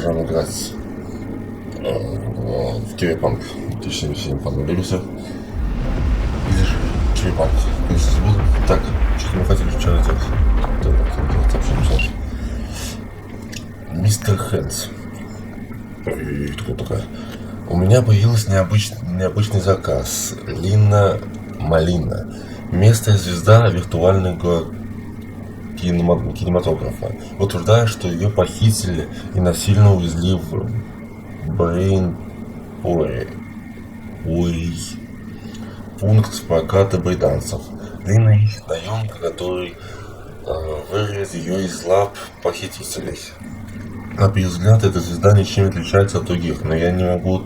продолжаем играть в Cyberpunk 2077 понадобился. Или же Cyberpunk Призрачная свобода. Так, что-то мы хотели вчера делать. Сообщение. Мистер Хэндс. Кто такая? У меня появился необычный заказ. ЛИННА МАЛИНА. Местная звезда виртуального кинематографа. Утверждая, что ее похитили и насильно увезли в пункт проката брейкдансов. ЛИННА ищет наемника, который вырвет ее из лап похитителей. На первый взгляд, эта звезда ничем не отличается от других, но я не могу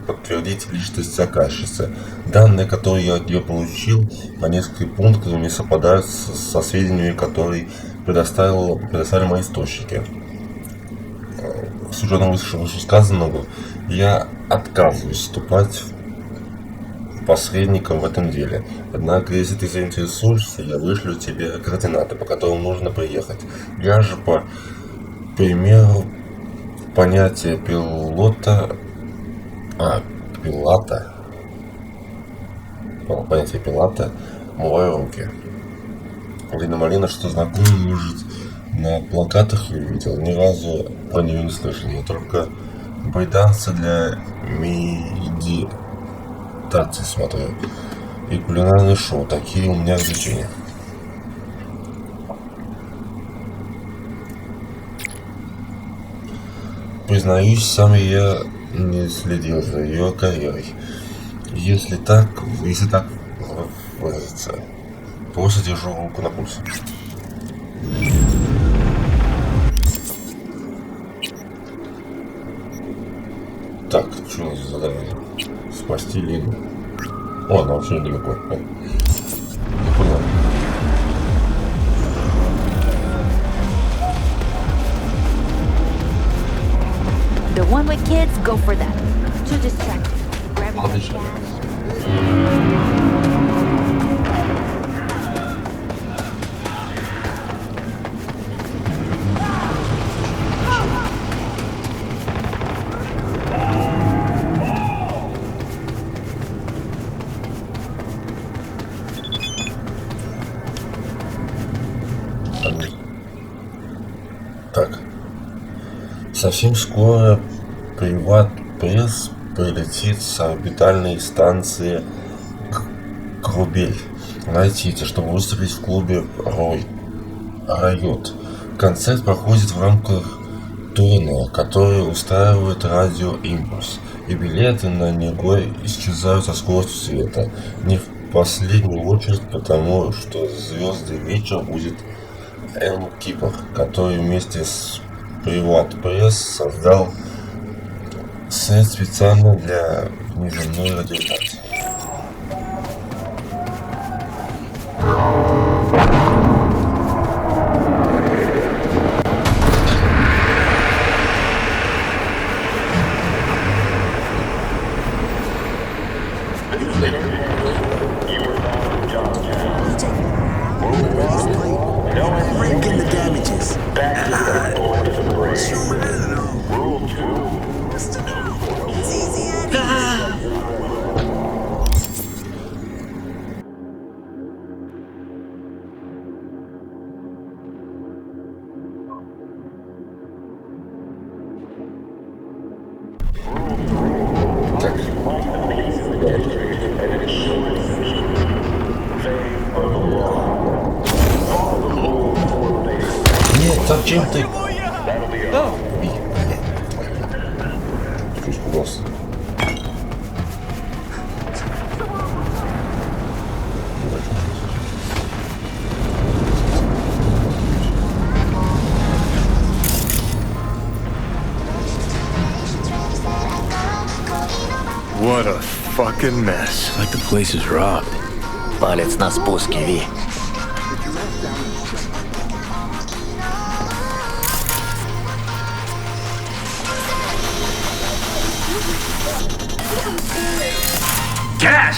подтвердить личность заказчицы. Данные, которые я от нее получил, по нескольким пунктам не совпадают со сведениями, которые предоставили мои источники. С учетом вышесказанного, я отказываюсь вступать посредником в этом деле. Однако, если ты заинтересуешься, я вышлю тебе координаты, по которым нужно приехать. Я же, по примеру, понятие пилата, мываю руки. ЛИННА МАЛИНА, что знакомый, может, на плакатах ее видел, ни разу про нее не слышал. Я только брейкдансы для медитации смотрю. И кулинарные шоу. Такие у меня развлечения. Признаюсь, сам я не следил за ее карьерой. Если так выразиться, просто держу руку на пульсе. Так, что у нас за задание? Спасти Лину. О, она вообще недалеко. Не понял. The one with kids, go for that. Too distracted. Отлично. Так. Совсем скоро Привет прилетит с орбитальной станции Крубель. Найтите, чтобы выступить в клубе Райот. Концерт проходит в рамках турне, который устраивает радио Импульс. И билеты на него исчезают со скоростью света. Не в последнюю очередь, потому что звездный вечер будет Кипр, который вместе с Привет Пресс создал сайт специально для внеземной радиостанции. Зачем ты? Что испугался? What a fucking mess. Like the place is robbed. Палец на спуске, Ви. Cash!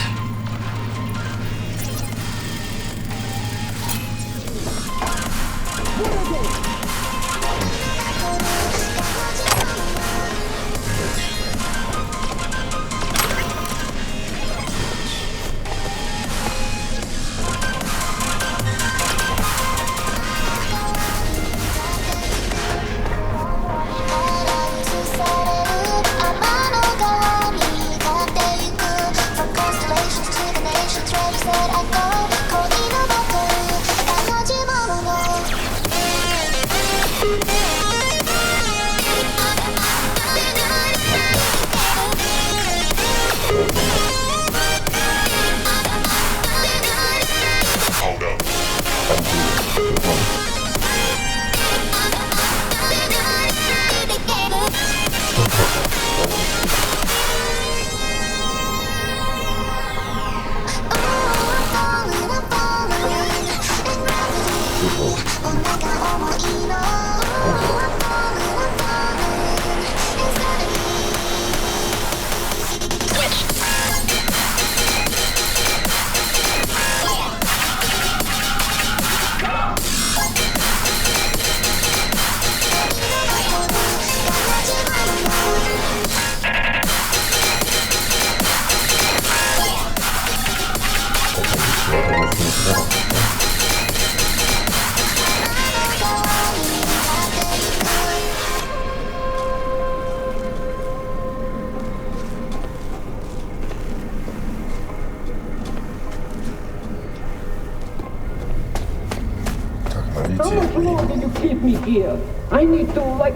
much longer you keep me here? I need to, like,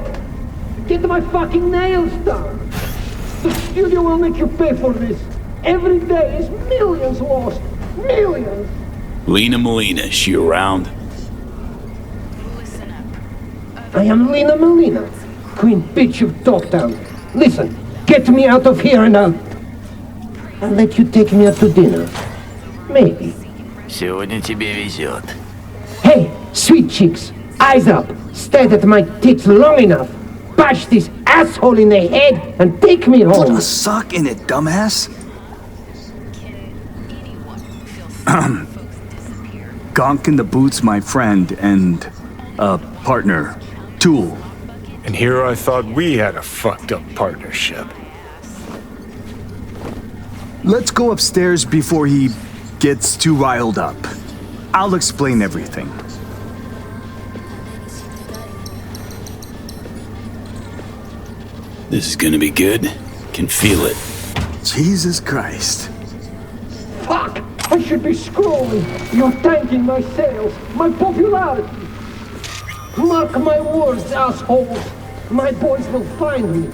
get my fucking nails done. The studio will make you pay for this. Every day is millions lost. Millions. Lena Malina, she around? I am Lina Malina, queen bitch of Dogtown. Listen, get me out of here and I'll let you take me out to dinner. Maybe. Сегодня тебе везет. Hey, sweet chicks, eyes up. Stare at my tits long enough. Bash this asshole in the head and take me Put home. a sock in it, dumbass. Gonk in the Boots, my friend, and partner, Tool. And here I thought we had a fucked up partnership. Let's go upstairs before he gets too riled up. I'll explain everything. This is gonna be good. Can feel it. Jesus Christ. Fuck! I should be scrolling. You're tanking my sales, my popularity. Mark my words, assholes. My boys will find me.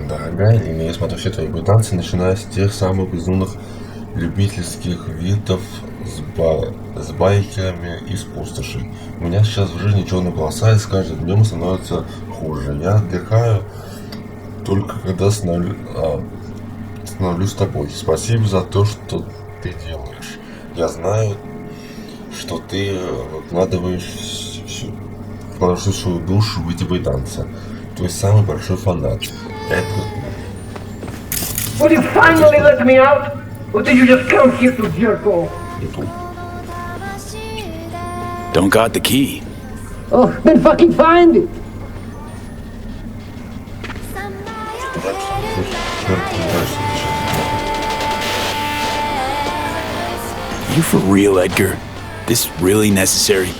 Дорогая Лина, я смотрю все твои танцы, начиная с тех самых безумных любительских видов с байкерами из пустоши. У меня сейчас в жизни черная полоса, и с каждым днем становится хуже. Я отдыхаю только когда становлюсь с тобой. Спасибо за то, что ты делаешь. Я знаю, что ты вкладываешь всю свою душу в эти танцы. Твой самый большой фанат. Will you finally let me out? Or did you just come here to jerk off? Don't got the key. Oh, then fucking find it. You for real, Edgar? This really necessary?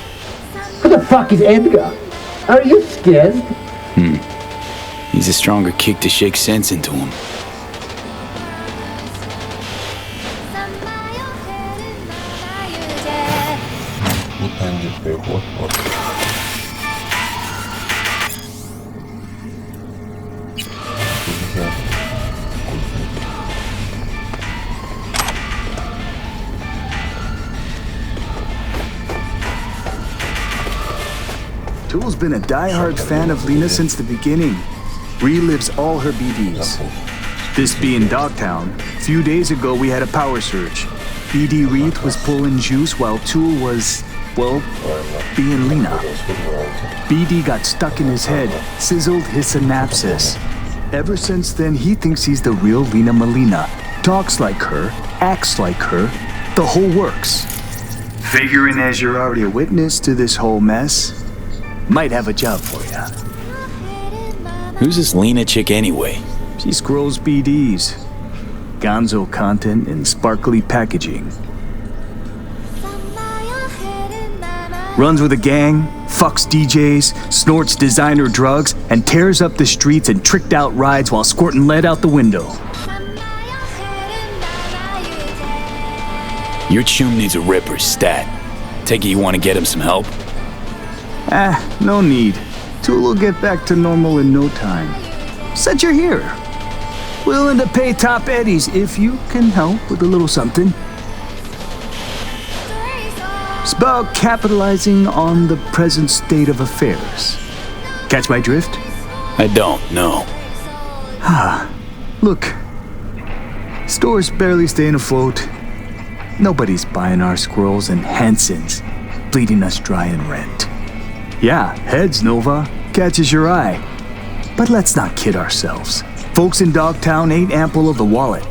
Who the fuck is Edgar? Are you scared? Needs a stronger kick to shake sense into him. Tool's been a die-hard fan of Lena since the beginning. Relives all her BDs. This being Dogtown, a few days ago we had a power surge. BD Reith was pulling juice while Tool was, well, being Lena. BD got stuck in his head, sizzled his synapses. Ever since then, he thinks he's the real Lina Malina. Talks like her, acts like her, the whole works. Figuring as you're already a witness to this whole mess, might have a job for you. Who's this Lena chick anyway? She scrolls BDs. Gonzo content in sparkly packaging. Runs with a gang, fucks DJs, snorts designer drugs, and tears up the streets in tricked out rides while squirting lead out the window. Your chum needs a ripper stat. Take it you want to get him some help? No need. Tool will get back to normal in no time. Said you're here. Willing to pay top eddies if you can help with a little something. It's about capitalizing on the present state of affairs. Catch my drift? I don't, no. Look, store's barely staying afloat. Nobody's buying our squirrels and Hansons, bleeding us dry in rent. Yeah, heads, Nova, catches your eye. But let's not kid ourselves. Folks in Dogtown ain't ample of the wallet.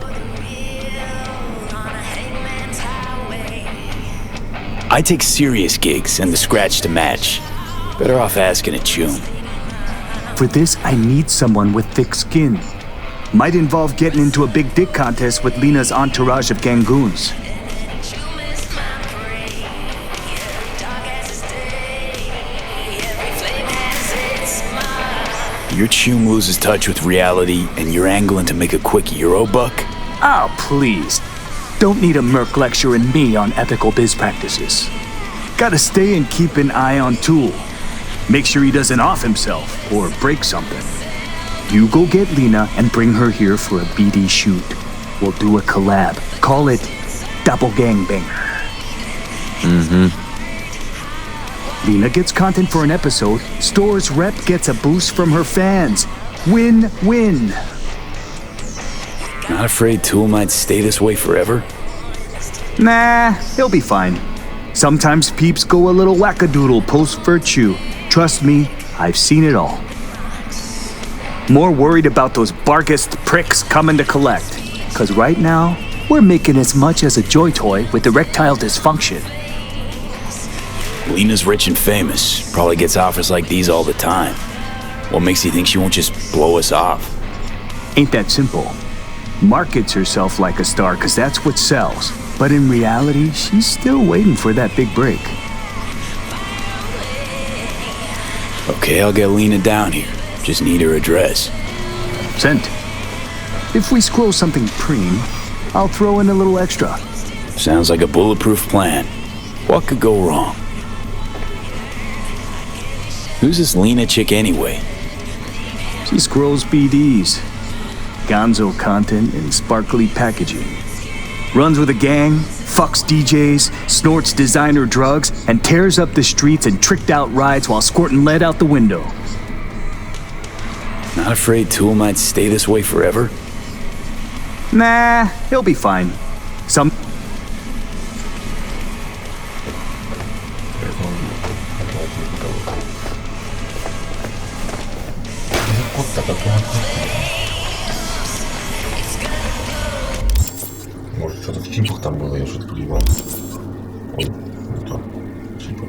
I take serious gigs and the scratch to match. Better off asking a tune. For this, I need someone with thick skin. Might involve getting into a big dick contest with Lena's entourage of gangoons. Your chum loses touch with reality and you're angling to make a quick Euro buck? Oh, please. Don't need a merc lecturing me on ethical biz practices. Gotta stay and keep an eye on Tool. Make sure he doesn't off himself or break something. You go get Lena and bring her here for a BD shoot. We'll do a collab. Call it Double Gangbanger. Lena gets content for an episode. Store's rep gets a boost from her fans. Win-win. Not afraid Tool might stay this way forever? Nah, he'll be fine. Sometimes peeps go a little wackadoodle post-virtue. Trust me, I've seen it all. More worried about those barkist pricks coming to collect. Cause right now, we're making as much as a joy toy with erectile dysfunction. Lena's rich and famous. Probably gets offers like these all the time. What makes you think she won't just blow us off? Ain't that simple. Markets herself like a star cause that's what sells. But in reality, she's still waiting for that big break. Okay, I'll get Lena down here. Just need her address. Sent. If we scroll something preem, I'll throw in a little extra. Sounds like a bulletproof plan. What could go wrong? Who's this Lena chick anyway? She scrolls BDs. Gonzo content in sparkly packaging. Runs with a gang, fucks DJs, snorts designer drugs, and tears up the streets in tricked out rides while squirting lead out the window. Not afraid Tool might stay this way forever? Nah, he'll be fine. Some... Может, что-то в чипах там было, я что-то плевал. Ой, не то. Чипы.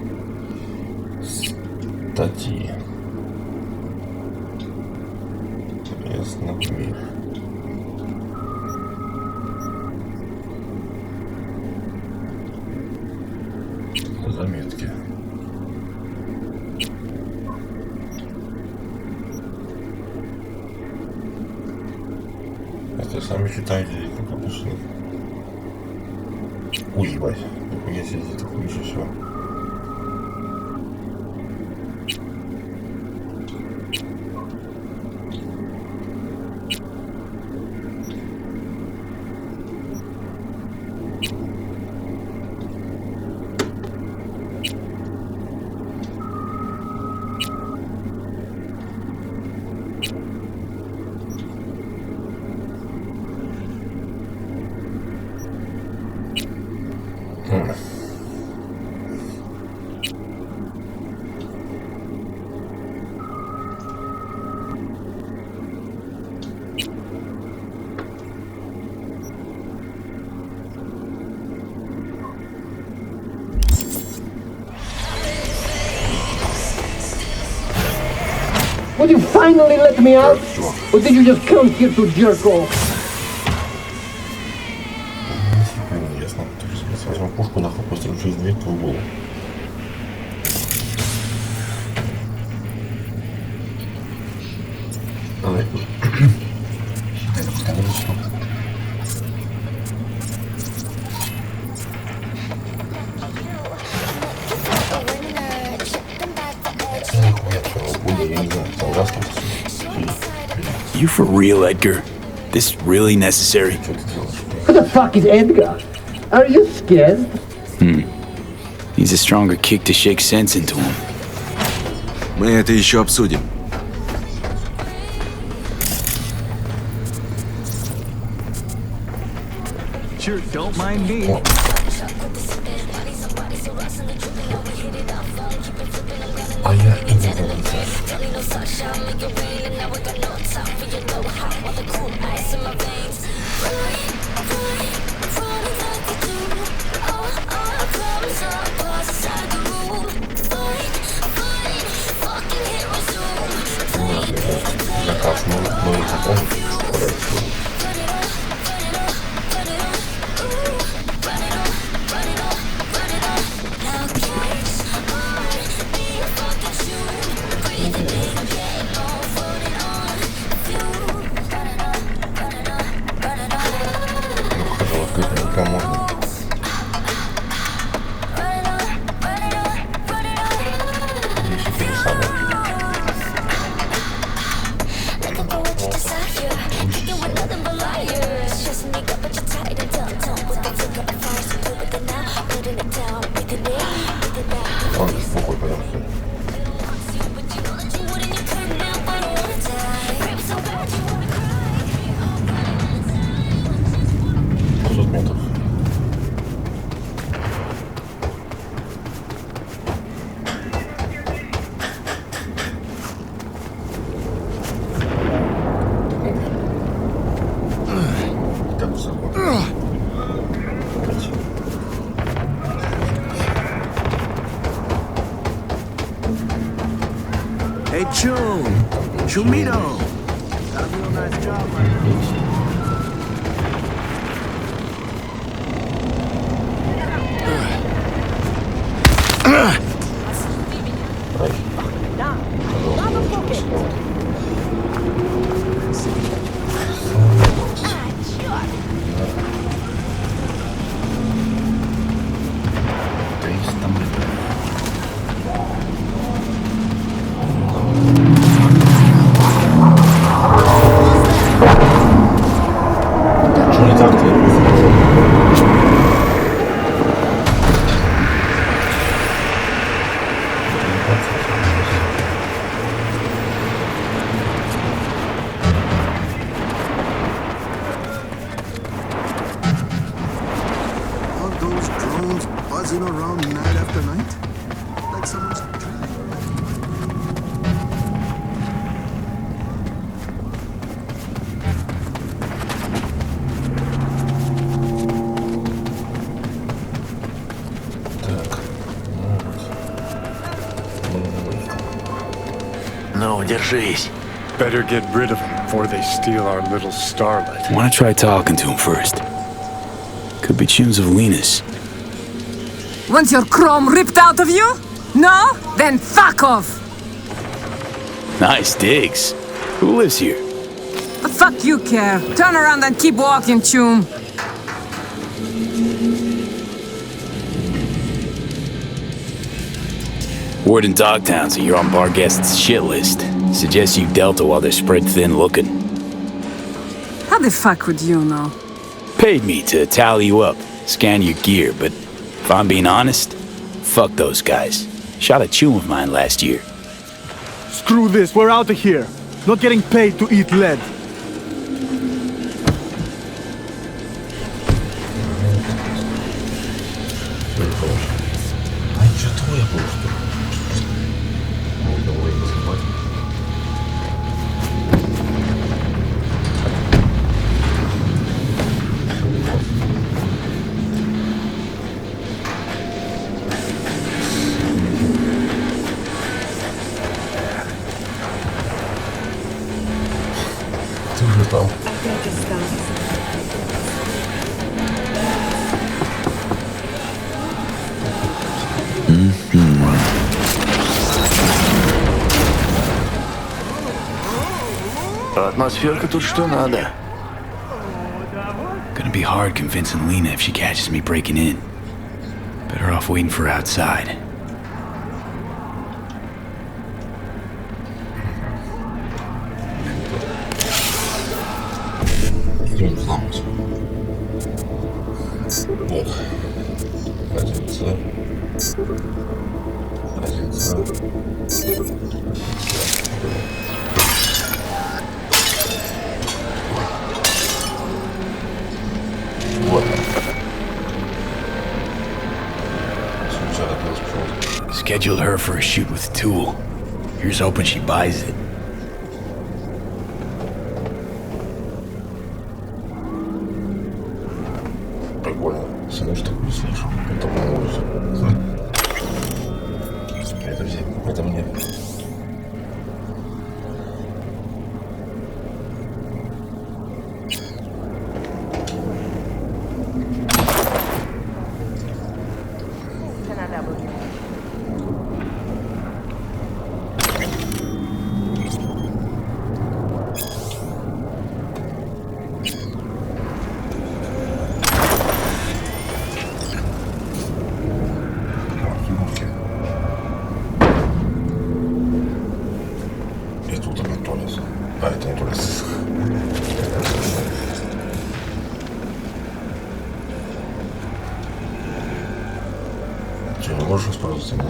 Статьи. Ясно, мир. Заметки. Это сами читайте, как обычно. Ой, ебать. Нихуя себе, здесь такое еще все. Would you finally let me out? Or did you just come here to jerk off? Ясно. Сейчас возьму пушку, нахуй, пострелю через дверь твою голову. Давай. Это пускай не начну. You for real, Edgar? This really necessary? Who the fuck is Edgar? Are you scared? Needs a stronger kick to shake sense into him. Мы это еще обсудим. Sure, don't mind me. А я и не вылезаю. Заказ новый закон. Кому Chum. Chumito. Got a real nice job, man. Ну, держись. Better get rid of them before they steal our little starlet. I want to try talking to him first. Could be tunes of Lena's. Want your chrome ripped out of you? No? Then fuck off! Nice digs. Who lives here? But fuck you care. Turn around and keep walking, Chum. Word in Dogtown, so you're on bar guests' shit list. Suggest you Delta while they're spread thin looking. How the fuck would you know? Paid me to tally you up, scan your gear, but if I'm being honest, fuck those guys. Shot a chum of mine last year. Screw this, we're out of here. Not getting paid to eat lead. Атмосферка тут что надо. Gonna be hard convincing Lena if she catches me breaking in. Better off waiting for her outside. Идем взломать. Вот. Один С. Вот. Scheduled her for a shoot with Tool. Here's hoping she buys it. Прикольно. Сама что не слышу. Это по-моему. Это взять. Это мне. Че, не можешь использовать его?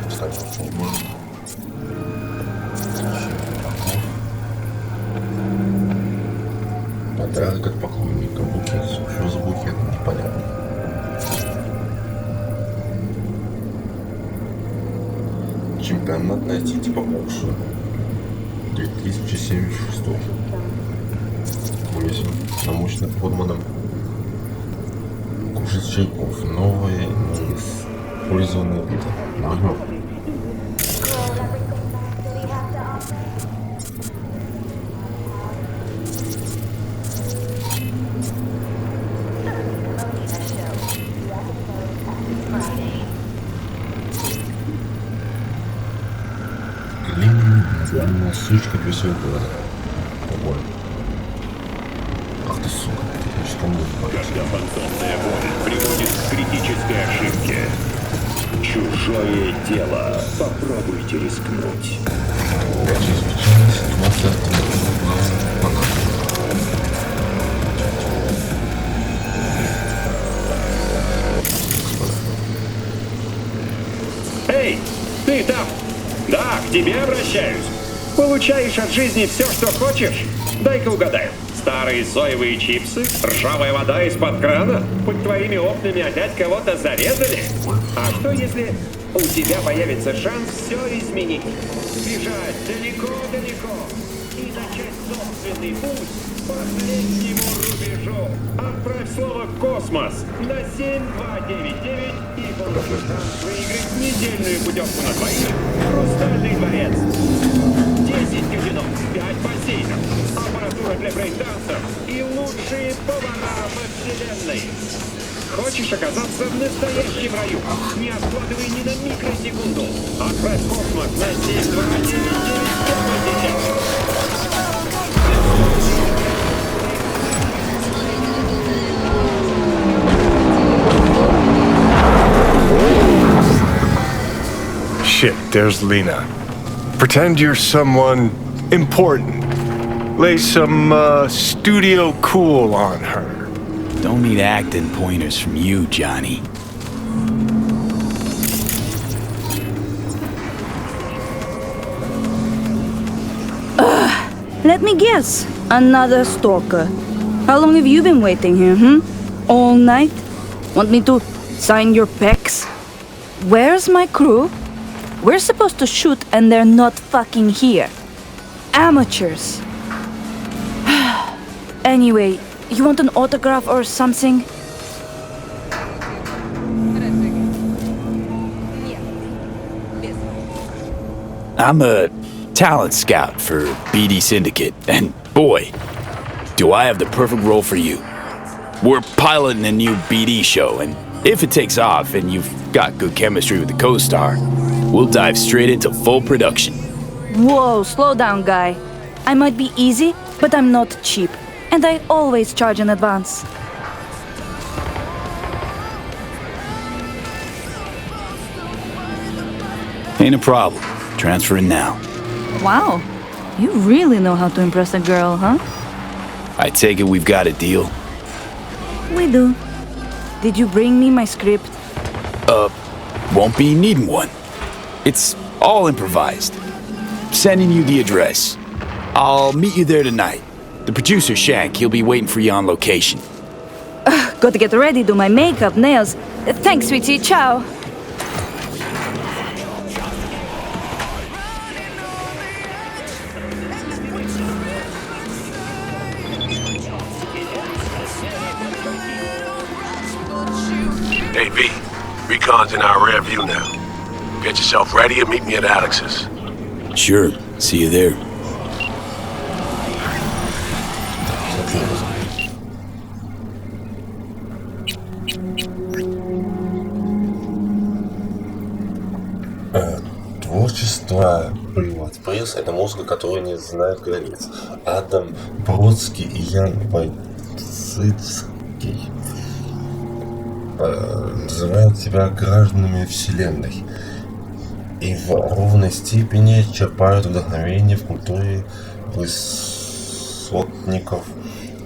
Кстати, что не можно. Подарок от поклонника. Букет. Что за букет? Непонятно. Чемпионат найти типа лучше. 2076. С намученным подманом. Кушать чайков. Новые использованные виды. Можно? Глянем, сучка присылает города. Ой. Ах ты сука, ты что мне говоришь? Когда фантомная боль приводит к критической ошибке. Чужое дело. Попробуйте рискнуть. Чрезвычайная ситуация автомобиля. Эй, ты там! Да, к тебе обращаюсь. Получаешь от жизни все, что хочешь? Дай-ка угадаю. Старые соевые чипсы? Ржавая вода из-под крана? Под твоими окнами опять кого-то зарезали? А что если у тебя появится шанс все изменить? Бежать далеко-далеко и начать собственный путь к последнему рубежу. Отправь слово «космос» на 7299 и получишь шанс выиграть недельную путевку на двоих в Хрустальный дворец. 10 казино, 5 бассейнов, аппаратура для брейк-дансов и лучшие повара во вселенной. Хочешь оказаться в настоящем раю? Не откладывай ни на микросекунду. Отправь космос на 7299 прямо сейчас. Shit, there's Lina. Pretend you're someone important. Lay some studio cool on her. Don't need acting pointers from you, Johnny. Let me guess. Another stalker. How long have you been waiting here, All night? Want me to sign your pecs? Where's my crew? We're supposed to shoot and they're not fucking here. Amateurs. Anyway, you want an autograph or something? I'm a talent scout for BD Syndicate, and boy, do I have the perfect role for you. We're piloting a new BD show, and if it takes off and you've got good chemistry with the co-star, we'll dive straight into full production. Whoa, slow down, guy. I might be easy, but I'm not cheap, and I always charge in advance. Ain't a problem. Transfer in now. Wow, you really know how to impress a girl, huh? I take it we've got a deal? We do. Did you bring me my script? Won't be needing one. It's all improvised. Sending you the address. I'll meet you there tonight. The producer, Shank, he'll be waiting for you on location. Got to get ready, do my makeup, nails. Thanks, sweetie. Ciao. Hey, V. Recon's in our rear view now. Get yourself ready and meet me at Alex's. Sure. See you there. Творчество Привет. Приз — это музыка, которая не знает границ. Адам Бродский и Ян Войцицкий называют себя гражданами Вселенной и в ровной степени черпают вдохновение в культуре высотников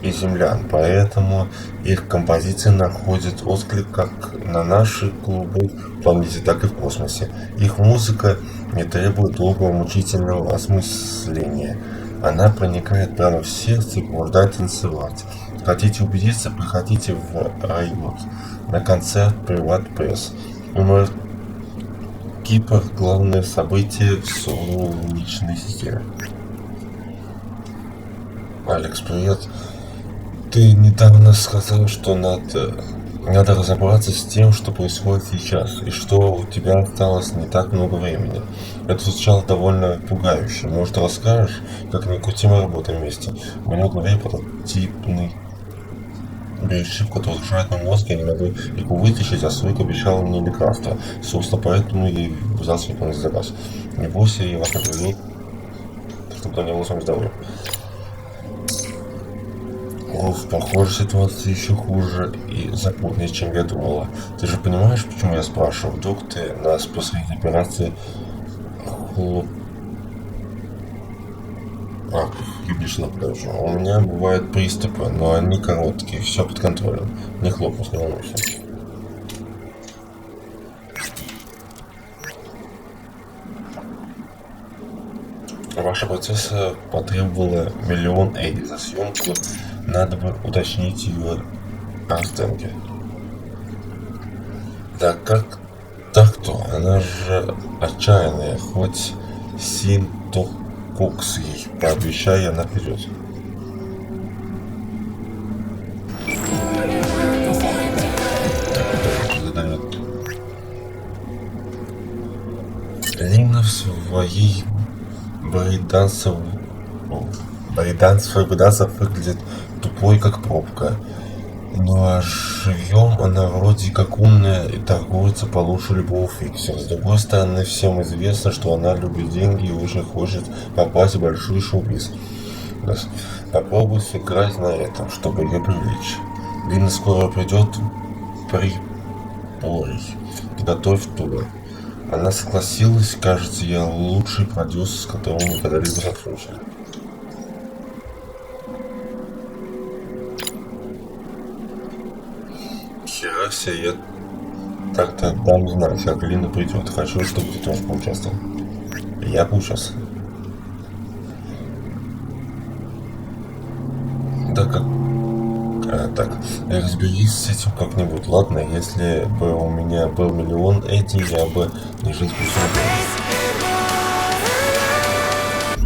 и землян, поэтому их композиции находят отклик как на наши клубы в планете, так и в космосе. Их музыка не требует долгого мучительного осмысления. Она проникает прямо в сердце и побуждает танцевать. Хотите убедиться, приходите в Райот на концерт Привет Пресс. Номер Кипр — главное событие в солнечной системе. Алекс, привет. Ты недавно сказал, что надо Надо разобраться с тем, что происходит сейчас, и что у тебя осталось не так много времени. Это звучало довольно пугающе. Может, расскажешь, как ни крути, мы работаем вместе? У меня в голове прототипный гриб, который разрушает мой мозг, я не могу его вытащить, а Суик обещал мне лекарство. Собственно, поэтому я и взялся выполнить заказ. Не бойся, я вас не приведу, чтобы не было с вами здоровья. Похоже, ситуация еще хуже и запутаннее, чем я думала. Ты же понимаешь, почему я спрашиваю? Вдруг ты нас посреди операции у меня бывают приступы, но они короткие, все под контролем. Не хлопнусь, не волнуйся. Ваша процесса потребовала $1 миллион за съемку. Надо бы уточнить ее оценки. Да как так-то? Она же отчаянная, хоть син, то кокс ей. Пообещай, она придет. Лина в своей брейдансах выглядит тупой, как пробка. Ну а живьем она вроде как умная и торгуется получше любого фиксера. С другой стороны, всем известно, что она любит деньги и очень хочет попасть в большой шоу-биз. Попробуй сыграть на этом, чтобы ее привлечь. Лина скоро придет при готовь тур. Она согласилась, кажется, я лучший продюсер, с которым мы когда-либо сотрудничали. Хера себе, я так-то дам знать, как Лина придет. Хочу, чтобы ты тоже поучаствовал. Я поучаствую. Да как... так, разберись с этим как-нибудь, ладно? Если бы у меня был $1 миллион, я бы не жил вкусом.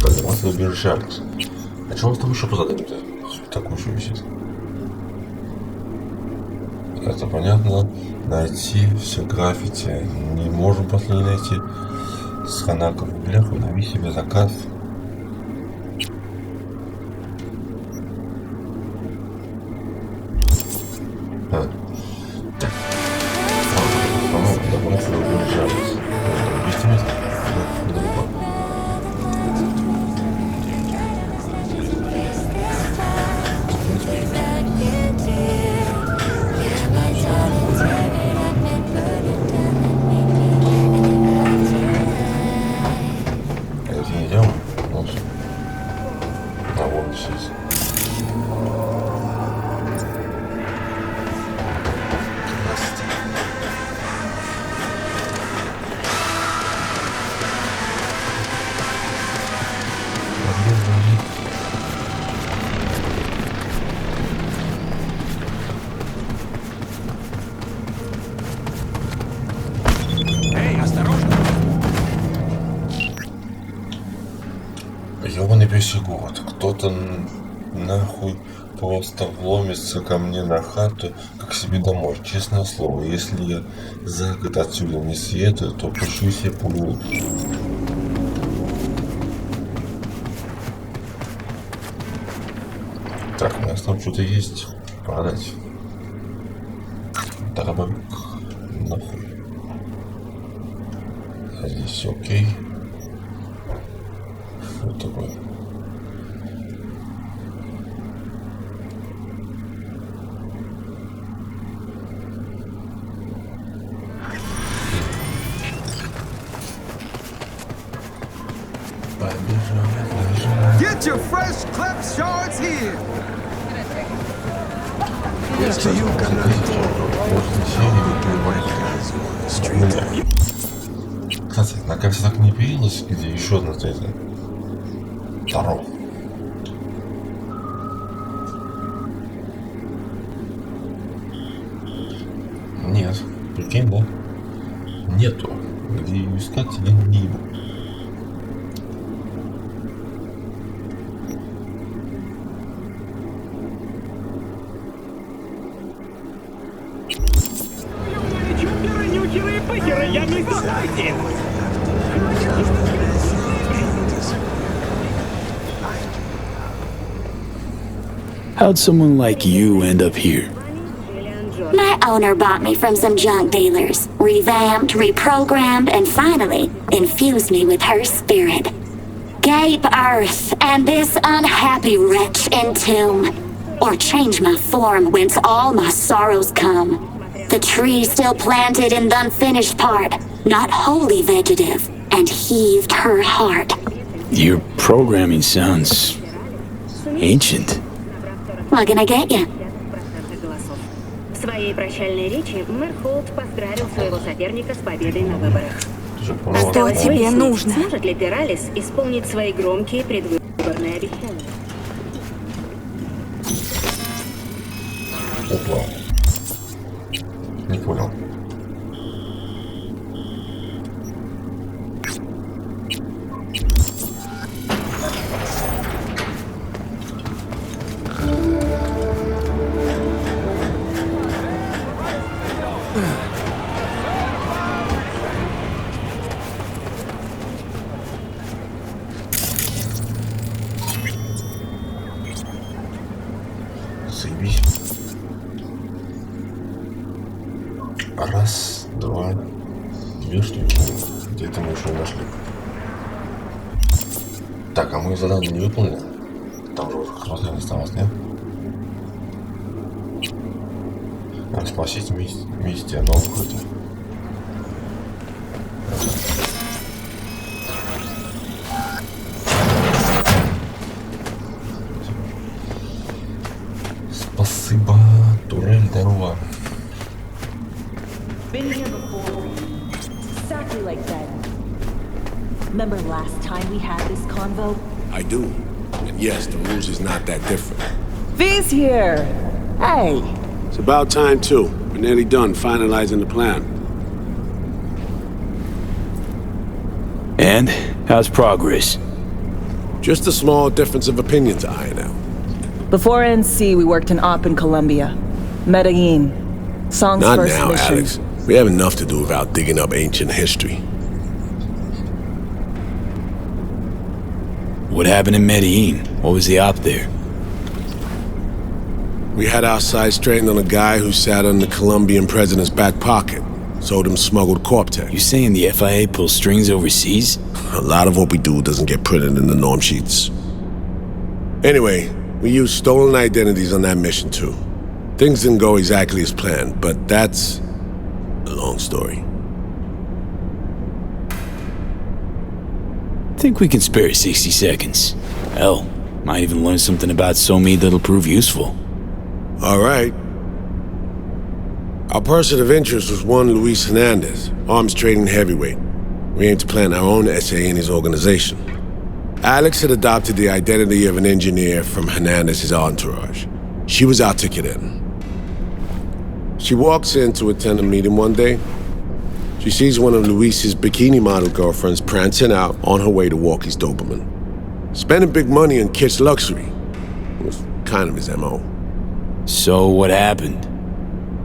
Подниматься убежишь. А чего вы там еще позадаем-то? Такую еще висит. Это понятно. Найти все граффити. Не можем после не найти. С ханаком в бляху, лови себе заказ. Город. Кто-то нахуй просто вломится ко мне на хату, как себе домой. Честное слово, если я за год отсюда не съеду, то пущу себе пулю. Так, у нас там что-то есть. Продать. Дробовик. Нахуй. А здесь окей. Что такое? Get your fresh clip shorts here. Кстати, на карте так не появилось, где еще одна это. Второго. Нет, прикинь, да? Нету. Где ее искать, я не ебу. How'd someone like you end up here? My owner bought me from some junk dealers, revamped, reprogrammed, and finally infused me with her spirit. Gape earth and this unhappy wretch entomb, or change my form whence all my sorrows come. The tree still planted in the unfinished part, not wholly vegetative, and heaved her heart. Your programming sounds ancient. What can I get you? В своей прощальной речи мэр Холт поздравил своего соперника с победой на выборах. Что тебе нужно? Сможет ли Пиралис исполнить свои громкие предвыборные обещания? Опа. Не понял. Заебись. Раз, два, две штуки. Где-то мы еще нашли. Так, а мы задание не выполнили? Там же как раз осталось, нет? Распасить вместе, оно какое-то. Спасибо, турель здорова. Been here before. Exactly like that. Remember last time we had this convo? I do. And yes, the rules is not that different. V's here. Hey. It's about time too. We're nearly done finalizing the plan. And how's progress? Just a small difference of opinion to iron out. Before NC, we worked in op in Colombia. Medellin. Song's Not first now, mission. Alex. We have enough to do without digging up ancient history. What happened in Medellin? What was the op there? We had our sights straightened on a guy who sat on the Colombian president's back pocket. Sold him smuggled Corp-Tech. You saying the FIA pulls strings overseas? A lot of what we do doesn't get printed in the norm sheets. Anyway, we used stolen identities on that mission too. Things didn't go exactly as planned, but that's a long story. Think we can spare 60 seconds. Hell, might even learn something about Somi that'll prove useful. All right. Our person of interest was one Luis Hernandez, arms trading heavyweight. We aim to plant our own SA in his organization. Alex had adopted the identity of an engineer from Hernandez's entourage. She was our ticket in. She walks in to attend a meeting one day. She sees one of Luis's bikini model girlfriends prancing out on her way to walk his Doberman. Spending big money on kitsch luxury. It was kind of his MO. So what happened?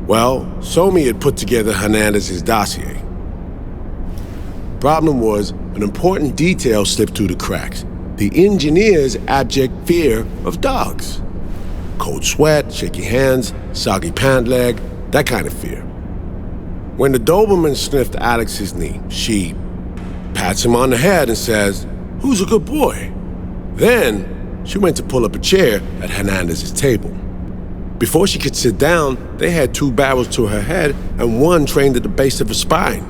Well, Somi had put together Hernandez's dossier. Problem was, an important detail slipped through the cracks. The engineer's abject fear of dogs. Cold sweat, shaky hands, soggy pant leg, that kind of fear. When the Doberman sniffed Alex's knee, she pats him on the head and says, "Who's a good boy?" Then, she went to pull up a chair at Hernandez's table. Before she could sit down, they had two barrels to her head and one trained at the base of her spine.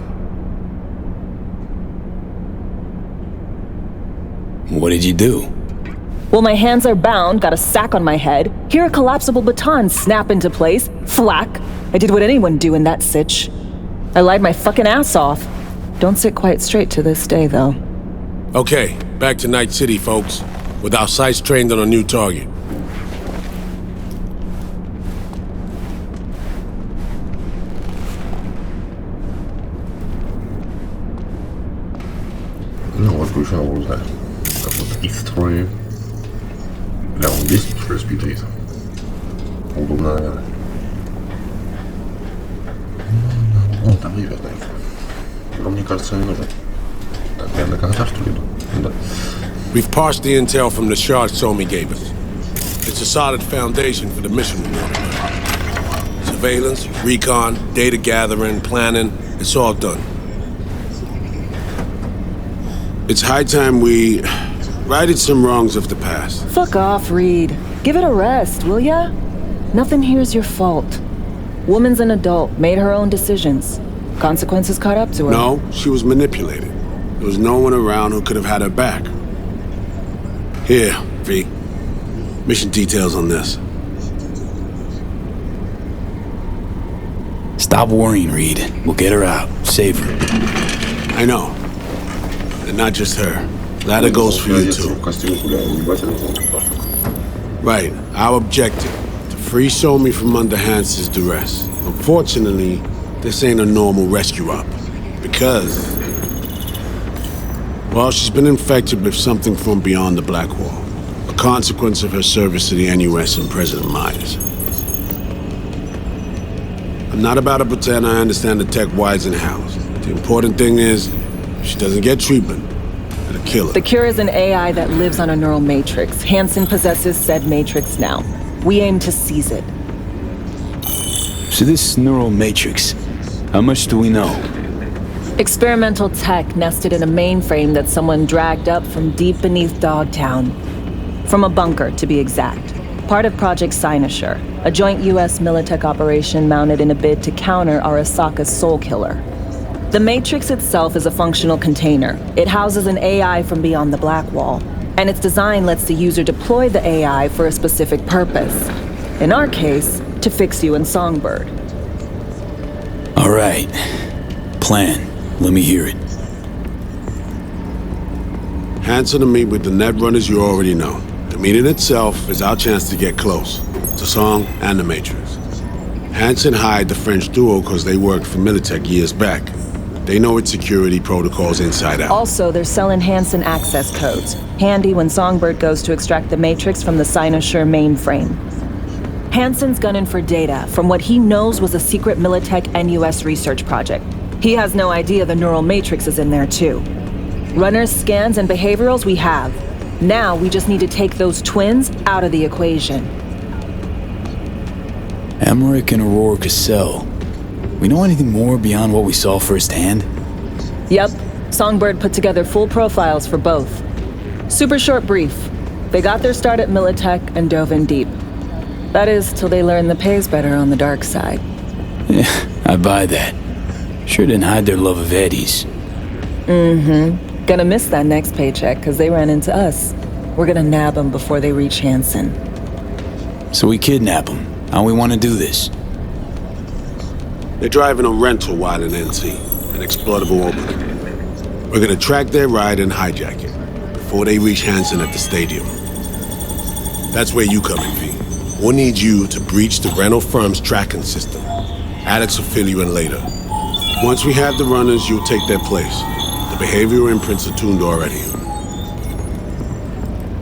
What did you do? Well, my hands are bound, got a sack on my head. Here a collapsible baton snap into place. Thwack. I did what anyone do in that sitch. I lied my fucking ass off. Don't sit quite straight to this day, though. Okay, back to Night City, folks. With our sights trained on a new target. Ну вот, ключ надо узнать. Какой-то history. Бля, он 10 что ли спидрит? Удобно, наверное. Ну, там ребят, наверное. Но мне кажется, не нужен. Так, я на конца, что ли, иду? Да. We've parsed the intel from the shards Somi gave us. It's a solid foundation for the mission we want to run. Surveillance, recon, data gathering, planning, it's all done. It's high time we righted some wrongs of the past. Fuck off, Reed. Give it a rest, will ya? Nothing here's your fault. Woman's an adult, made her own decisions. Consequences caught up to her. No, she was manipulated. There was no one around who could have had her back. Here, V. Mission details on this. Stop worrying, Reed. We'll get her out. Save her. I know. And not just her. Ladder goes for you too. Right. Our objective. To free Somi from under Hans's duress. Unfortunately, this ain't a normal rescue op. Because... well, she's been infected with something from beyond the Black Wall. A consequence of her service to the NUS and President Myers. I'm not about to pretend I understand the tech whys and hows. The important thing is, if she doesn't get treatment, it'll kill her. The cure is an AI that lives on a neural matrix. Hansen possesses said matrix now. We aim to seize it. So this neural matrix, how much do we know? Experimental tech nested in a mainframe that someone dragged up from deep beneath Dogtown. From a bunker, to be exact. Part of Project Cynosure, a joint US Militech operation mounted in a bid to counter Arasaka's soul killer. The Matrix itself is a functional container. It houses an AI from beyond the Black Wall, and its design lets the user deploy the AI for a specific purpose. In our case, to fix you and Songbird. All right. Plan. Let me hear it. Hansen to meet with the Netrunners you already know. The meeting itself is our chance to get close to Song and the Matrix. Hansen hired the French duo because they worked for Militech years back. They know its security protocols inside out. Also, they're selling Hansen access codes. Handy when Songbird goes to extract the Matrix from the Cynosure mainframe. Hansen's gunning for data from what he knows was a secret Militech NUS research project. He has no idea the neural matrix is in there too. Runners, scans, and behaviorals we have. Now we just need to take those twins out of the equation. Emmerich and Aurora Cassell. We know anything more beyond what we saw firsthand? Yep. Songbird put together full profiles for both. Super short brief. They got their start at Militech and dove in deep. That is, till they learned the pay's better on the dark side. Yeah, I buy that. Sure didn't hide their love of Eddie's. Mm-hmm. Gonna miss that next paycheck, because they ran into us. We're gonna nab them before they reach Hansen. So we kidnap them. How we want to do this? They're driving a rental while in NC, an exploitable opening. We're gonna track their ride and hijack it, before they reach Hansen at the stadium. That's where you come in, V. We'll need you to breach the rental firm's tracking system. Alex will fill you in later. Once we have the runners, you'll take their place. The behavioral imprints are tuned already.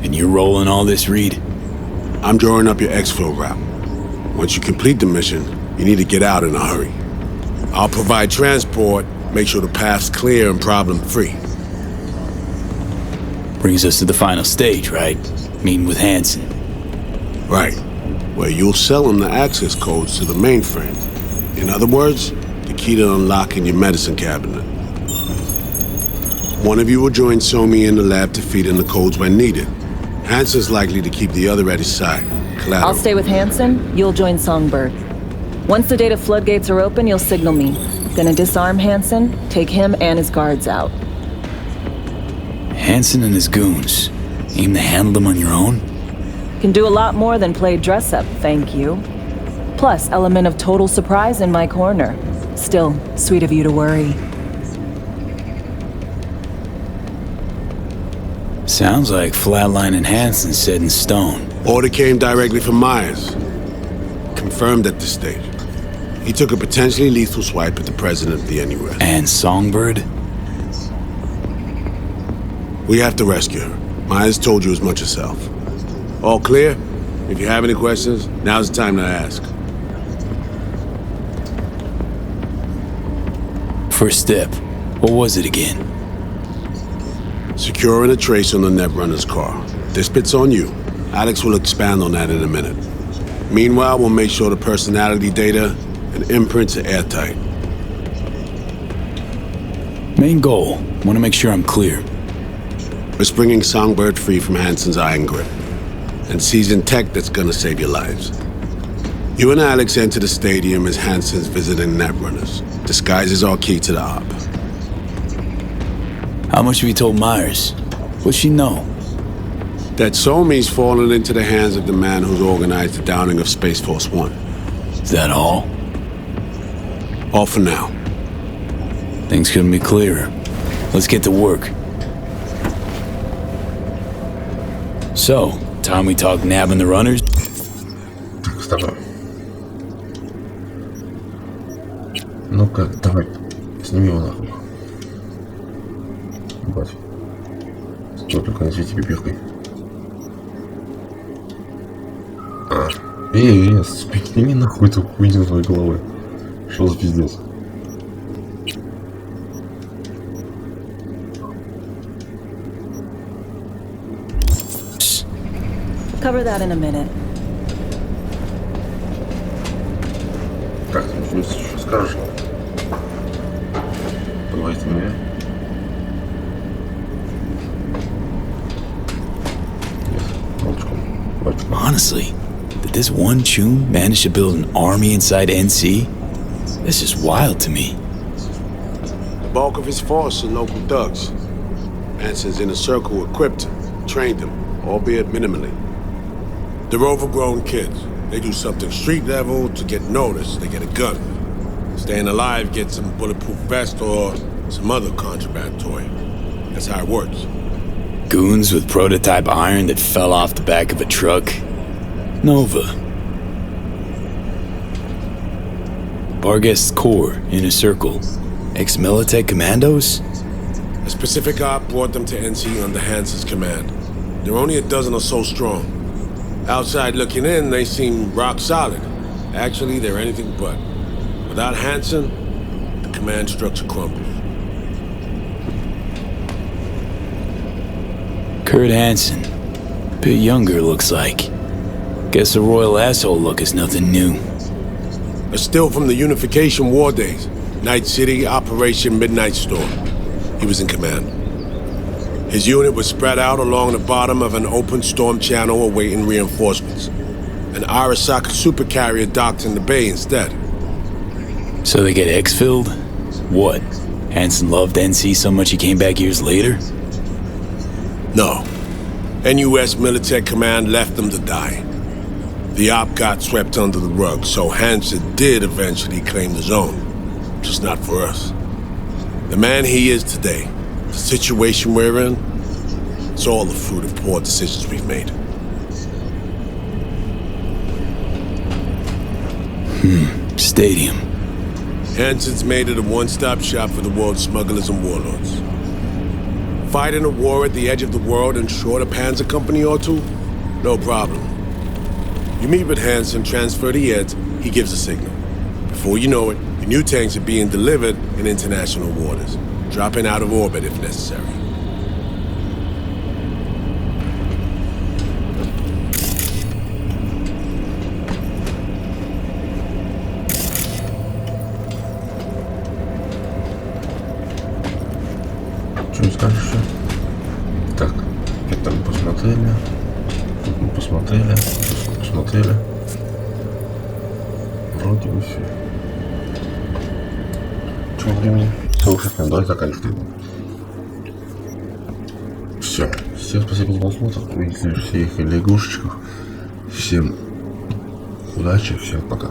And you're rolling all this, Reed? I'm drawing up your exfil route. Once you complete the mission, you need to get out in a hurry. I'll provide transport, make sure the path's clear and problem-free. Brings us to the final stage, right? Meeting with Hansen. Right. Where you'll sell him the access codes to the mainframe. In other words, the key to unlocking your medicine cabinet. One of you will join Somi in the lab to feed in the codes when needed. Hansen's likely to keep the other at his side. Collateral. I'll stay with Hansen, you'll join Songbird. Once the data floodgates are open, you'll signal me. Gonna disarm Hansen, take him and his guards out. Hansen and his goons. Aim to handle them on your own? Can do a lot more than play dress-up, thank you. Plus, element of total surprise in my corner. Still, sweet of you to worry. Sounds like Flatline and Hansen set in stone. Order came directly from Myers. Confirmed at this stage. He took a potentially lethal swipe at the president of the NUS. And Songbird? We have to rescue her. Myers told you as much herself. All clear? If you have any questions, now's the time to ask. First step. What was it again? Securing a trace on the Netrunner's car. This bit's on you. Alex will expand on that in a minute. Meanwhile, we'll make sure the personality data and imprints are airtight. Main goal. Want to make sure I'm clear. We're springing Songbird free from Hansen's iron grip and seizing tech that's gonna save your lives. You and Alex enter the stadium as Hansen's visiting netrunners. Disguise is our key to the op. How much have you told Myers? What's she know? That Somi's fallen into the hands of the man who's organized the downing of Space Force One. Is that all? All for now. Things couldn't be clearer. Let's get to work. So, time we talk nabbing the runners? Так, вставай. Ну-ка, давай, сними его нахуй. Ебать. Чего только на свете пипиркой. Спикни нахуй эту хуйню своей головой. Что за пиздец? Cover that in a minute. Как ты что скажешь? Давайте мне. Honestly, did this one chum manage to build an army inside NC? This is wild to me. The bulk of his force are local thugs. Hanson's inner circle equipped him, trained him, albeit minimally. They're overgrown kids. They do something street level to get noticed. They get a gun. Staying alive gets some bulletproof vest or some other contraband toy. That's how it works. Goons with prototype iron that fell off the back of a truck. Nova. Barguest's Corps, Inner Circle. Ex-Militech Commandos? A specific op brought them to NC under Hanson's command. They're only a dozen or so strong. Outside looking in, they seem rock solid. Actually, they're anything but. Without Hanson, the command structure crumbles. Kurt Hansen. Bit younger, looks like. Guess the royal asshole look is nothing new. A still from the Unification War days. Night City, Operation Midnight Storm. He was in command. His unit was spread out along the bottom of an open storm channel awaiting reinforcements. An Arasaka supercarrier docked in the bay instead. So they get exfilled? What? Hansen loved NC so much he came back years later? No. NUS Militech Command left them to die. The op got swept under the rug, so Hansen did eventually claim the zone. Just not for us. The man he is today, the situation we're in, it's all the fruit of poor decisions we've made. Stadium. Hansen's made it a one-stop shop for the world's smugglers and warlords. Fighting a war at the edge of the world and short a panzer company or two? No problem. You meet with Hansen, transfer the heads, he gives a signal. Before you know it, your new tanks are being delivered in international waters, dropping out of orbit if necessary. Что скажешь еще? Так, это мы посмотрели. Тут мы посмотрели. Тут посмотрели. Вроде бы все. Чего времени? Совершенно, давай заканчиваем. Все. Всем спасибо за просмотр. Увидите следующих сериях или игрушечках. Всем удачи, всем пока.